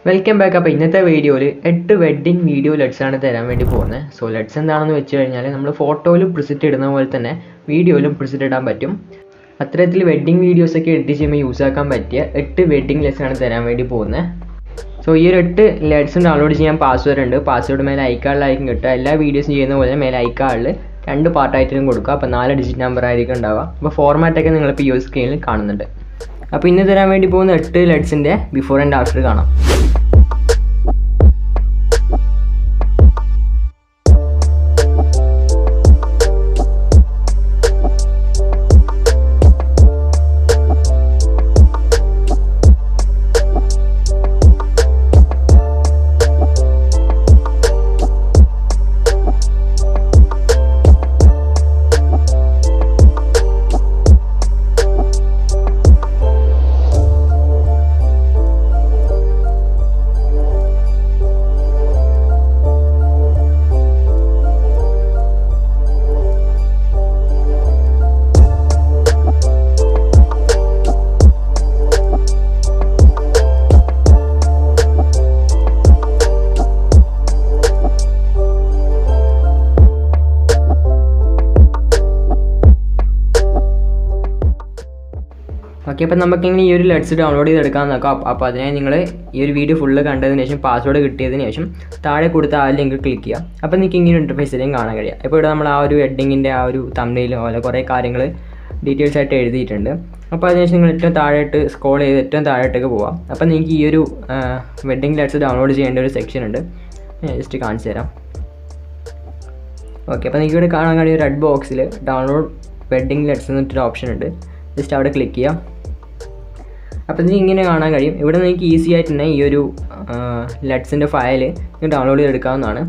Welcome back. അപ്പോൾ ഇന്നത്തെ വീഡിയോയിൽ 8 വെഡ്ഡിങ് വീഡിയോ ലെറ്റ്സ് ആണ് തരാൻ വേണ്ടി പോകുന്നത്. സോ ലെറ്റ്സ് എന്താണെന്ന് വെച്ച് കഴിഞ്ഞാൽ നമ്മൾ ഫോട്ടോയിലും പ്രിസെറ്റ് ഇടുന്ന പോലെ തന്നെ വീഡിയോയിലും പ്രിസെറ്റ് ഇടാൻ പറ്റും. അത്തരത്തിൽ വെഡ്ഡിങ് വീഡിയോസൊക്കെ എഡിറ്റ് ചെയ്യുമ്പോൾ യൂസ് ആക്കാൻ പറ്റിയ 8 വെഡ്ഡിങ് ലെറ്റ്സ് ആണ് തരാൻ വേണ്ടി പോകുന്നത്. സോ ഈ ഒരു 8 ലെറ്റ്സും ഡൗൺലോഡ് ചെയ്യാൻ പാസ്വേഡ് ഉണ്ട്. പാസ്വേഡ് മേലെ ഐക്കാർഡിലായിരിക്കും കിട്ടുക. എല്ലാ വീഡിയോസും ചെയ്യുന്ന പോലെ മേലെ ഐക്കാർഡിൽ 2 പാർട്ടായിട്ടും കൊടുക്കുക. അപ്പോൾ 4 ഡിജിറ്റ് നമ്പർ ആയിരിക്കും ഉണ്ടാവുക. അപ്പോൾ ഫോർമാറ്റൊക്കെ നിങ്ങളിപ്പോൾ ഈ സ്ക്രീനിൽ കാണുന്നുണ്ട്. അപ്പോൾ ഇന്ന് തരാൻ വേണ്ടി പോകുന്ന 8 ലെറ്റ്സിൻ്റെ ബിഫോർ ആൻഡ് ആഫ്റ്റർ കാണാം. ഓക്കെ, അപ്പോൾ നമുക്കിങ്ങനെ ഈ ഒരു ലെറ്റ്സ് ഡൗൺലോഡ് ചെയ്തെടുക്കാൻ നോക്കാം. അപ്പോൾ അതിനായി നിങ്ങൾ ഈ ഒരു വീഡിയോ ഫുള്ള് കണ്ടതിന് ശേഷം പാസ്വേഡ് കിട്ടിയതിന് ശേഷം താഴെ കൊടുത്ത ആ ലിങ്ക് ക്ലിക്ക് ചെയ്യുക. അപ്പോൾ നിങ്ങൾക്ക് ഇങ്ങനെ ഇൻ്റർഫേസിലും കാണാൻ കഴിയുക. ഇപ്പോൾ ഇവിടെ നമ്മൾ ആ ഒരു വെഡ്ഡിങ്ങിൻ്റെ ആ ഒരു തംബ്നെയിലും പോലെ കുറേ കാര്യങ്ങൾ ഡീറ്റെയിൽസ് ആയിട്ട് എഴുതിയിട്ടുണ്ട്. അപ്പോൾ അതിനുശേഷം നിങ്ങൾ ഏറ്റവും താഴോട്ട് സ്ക്രോൾ ചെയ്ത് ഏറ്റവും താഴോട്ടേക്ക് പോകാം. അപ്പോൾ നിങ്ങൾക്ക് ഈ ഒരു വെഡ്ഡിങ് ലെറ്റ്സ് ഡൗൺലോഡ് ചെയ്യേണ്ട ഒരു സെക്ഷൻ ഉണ്ട്. ഞാൻ ജസ്റ്റ് കാണിച്ചു തരാം. ഓക്കെ, അപ്പോൾ നിങ്ങൾക്ക് ഇവിടെ കാണാൻ കഴിയുന്ന റെഡ് ബോക്സിൽ ഡൗൺലോഡ് വെഡ്ഡിങ് ലെറ്റ്സ് എന്നിട്ടൊരു ഓപ്ഷൻ ഉണ്ട്. ജസ്റ്റ് അവിടെ ക്ലിക്ക് ചെയ്യാം. അപ്പോൾ ഇതിന് ഇങ്ങനെ കാണാൻ കഴിയും. ഇവിടെ നിങ്ങൾക്ക് ഈസി ആയിട്ട് തന്നെ ഈ ഒരു ലെറ്റ്സിൻ്റെ ഫയൽ ഡൗൺലോഡ് ചെയ്തെടുക്കാവുന്നതാണ്.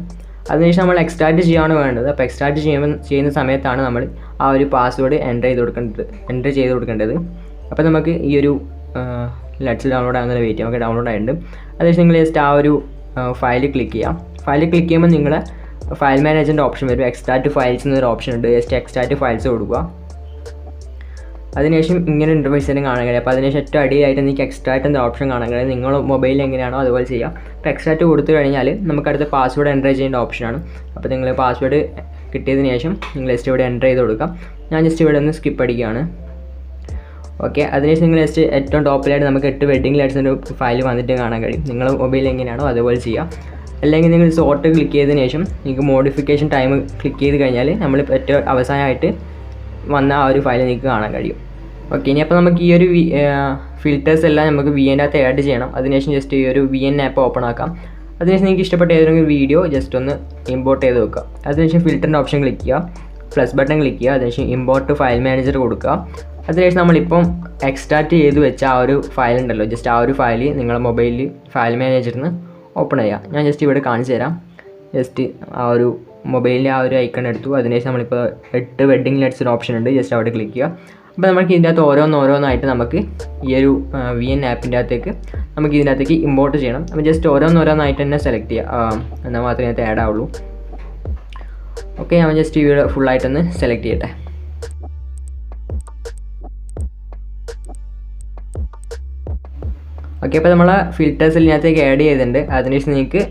അതിനുശേഷം നമ്മൾ എക്സ്ട്രാക്റ്റ് ചെയ്യുകയാണ് വേണ്ടത്. അപ്പോൾ എക്സ്ട്രാക്റ്റ് ചെയ്യുന്ന സമയത്താണ് നമ്മൾ ആ ഒരു പാസ്വേഡ് എൻ്റർ ചെയ്ത് കൊടുക്കേണ്ടത്. അപ്പോൾ നമുക്ക് ഈ ഒരു ലെറ്റ്സ് ഡൗൺലോഡ് ആകുന്ന വെയിറ്റ് നമുക്ക് ഡൗൺലോഡ് ആയിട്ടുണ്ട്. അതിനുശേഷം നിങ്ങൾ ജസ്റ്റ് ആ ഒരു ഫയൽ ക്ലിക്ക് ചെയ്യാം. ഫയൽ ക്ലിക്ക് ചെയ്യുമ്പോൾ നിങ്ങൾ ഫയൽ മാനേജറിൻ്റെ ഓപ്ഷൻ വരും. എക്സ്ട്രാക്റ്റ് ഫയൽസ് എന്നൊരു ഓപ്ഷൻ ഉണ്ട്. ജസ്റ്റ് എക്സ്ട്രാക്റ്റ് ഫയൽസ് കൊടുക്കുക. അതിനുശേഷം ഇങ്ങനെ ഇൻ്റർഫേസിലും കാണാൻ കഴിയും. അപ്പോൾ അതിനുശേഷം ഏറ്റവും അടിയായിട്ട് നിങ്ങൾക്ക് എക്സ്ട്രാക്റ്റ് എന്ന ഓപ്ഷൻ കാണാൻ കഴിയും. നിങ്ങൾ മൊബൈലിൽ എങ്ങനെയാണോ അതുപോലെ ചെയ്യാം. അപ്പോൾ എക്സ്ട്രാക്റ്റ് കൊടുത്തു കഴിഞ്ഞാൽ നമുക്ക് അടുത്ത പാസ്വേഡ് എൻ്റർ ചെയ്യേണ്ട ഓപ്ഷനാണ്. അപ്പോൾ നിങ്ങൾ പാസ്വേഡ് കിട്ടിയതിന് ശേഷം നിങ്ങൾ ജസ്റ്റ് ഇവിടെ എൻ്റർ ചെയ്ത് കൊടുക്കാം. ഞാൻ ജസ്റ്റ് ഇവിടെ ഒന്ന് സ്കിപ്പ് അടിക്കുകയാണ്. ഓക്കെ, അതിനുശേഷം നിങ്ങൾ ജസ്റ്റ് ഏറ്റവും ടോപ്പിലായിട്ട് നമുക്ക് 8 വെഡ്ഡിങ് ലെറ്റ്സിൻ്റെ ഫയൽ വന്നിട്ട് കാണാൻ കഴിയും. നിങ്ങൾ മൊബൈലിൽ എങ്ങനെയാണോ അതുപോലെ ചെയ്യാം. അല്ലെങ്കിൽ നിങ്ങൾ സോർട്ട് ക്ലിക്ക് ചെയ്തതിന് ശേഷം നിങ്ങൾക്ക് മോഡിഫിക്കേഷൻ ടൈം ക്ലിക്ക് ചെയ്ത് കഴിഞ്ഞാൽ നമ്മൾ ഏറ്റവും അവസാനമായിട്ട് വന്ന ആ ഒരു ഫയൽ നിങ്ങൾക്ക് കാണാൻ കഴിയും. ഓക്കെ, ഇനി അപ്പോൾ നമുക്ക് ഈ ഒരു ഫിൽറ്റേഴ്സ് എല്ലാം നമുക്ക് VN അകത്ത് ആഡ് ചെയ്യണം. അതിനുശേഷം ജസ്റ്റ് ഈ ഒരു VN ആപ്പ് ഓപ്പൺ ആക്കാം. അതിനുശേഷം നിങ്ങൾക്ക് ഇഷ്ടപ്പെട്ട ഏതെങ്കിലും വീഡിയോ ജസ്റ്റ് ഒന്ന് ഇമ്പോർട്ട് ചെയ്ത് വെക്കുക. അതിനുശേഷം ഫിൽറ്ററിൻ്റെ ഓപ്ഷൻ ക്ലിക്ക് ചെയ്യുക, പ്ലസ് ബട്ടൺ ക്ലിക്ക് ചെയ്യുക. അതിനുശേഷം ഇമ്പോർട്ട് ഫയൽ മാനേജർ കൊടുക്കുക. അതിനുശേഷം നമ്മളിപ്പം എക്സ്ട്രാക്റ്റ് ചെയ്ത് വെച്ച ആ ഒരു ഫയൽ ഉണ്ടല്ലോ, ജസ്റ്റ് ആ ഒരു ഫയൽ നിങ്ങളുടെ മൊബൈലിൽ ഫയൽ മാനേജറിൽ നിന്ന് ഓപ്പൺ ചെയ്യുക. ഞാൻ ജസ്റ്റ് ഇവിടെ കാണിച്ചു തരാം. ജസ്റ്റ് ആ ഒരു മൊബൈലിൻ്റെ ആ ഒരു ഐക്കൺ എടുത്തു. അതിനുശേഷം നമ്മളിപ്പോൾ 8 വെഡ്ഡിങ് ലെറ്റ്സ് ഓപ്ഷൻ ഉണ്ട്. ജസ്റ്റ് അവിടെ ക്ലിക്ക് ചെയ്യുക. അപ്പോൾ നമുക്ക് ഇതിൻ്റെ അകത്ത് ഓരോന്നായിട്ട് നമുക്ക് ഈ ഒരു VN ആപ്പിൻ്റെ അകത്തേക്ക് നമുക്ക് ഇതിൻ്റെ അകത്തേക്ക് ഇമ്പോർട്ട് ചെയ്യണം. അപ്പോൾ ജസ്റ്റ് ഓരോന്നായിട്ട് തന്നെ സെലക്ട് ചെയ്യുക. എന്നാൽ മാത്രമേ ഇതിനകത്ത് ആഡ് ആവുള്ളൂ. ഓക്കെ, ഞാൻ ജസ്റ്റ് ഇവിടെ ഫുള്ളായിട്ടൊന്ന് സെലക്ട് ചെയ്യട്ടെ. ഓക്കെ, അപ്പോൾ നമ്മൾ ഫിൽറ്റേഴ്സിൽ ഇതിനകത്തേക്ക് ആഡ് ചെയ്തിട്ടുണ്ട്. അതിനുശേഷം നിങ്ങൾക്ക്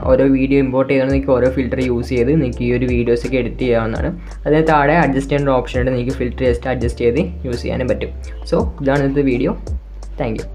ഓരോ വീഡിയോ ഇമ്പോർട്ട് ചെയ്തുകൊണ്ട് നിങ്ങൾക്ക് ഓരോ ഫിൽറ്റർ യൂസ് ചെയ്ത് നിങ്ങൾക്ക് ഈ ഒരു വീഡിയോസൊക്കെ എഡിറ്റ് ചെയ്യാവുന്നതാണ്. അതിന് താഴെ അഡ്ജസ്റ്റ് ചെയ്യേണ്ട ഓപ്ഷൻ ഉണ്ട്. നിങ്ങൾക്ക് ഫിൽറ്റർ ജസ്റ്റ് അഡ്ജസ്റ്റ് ചെയ്ത് യൂസ് ചെയ്യാനും പറ്റും. സോ ഇതാണ് ഇന്നത്തെ വീഡിയോ. Thank you.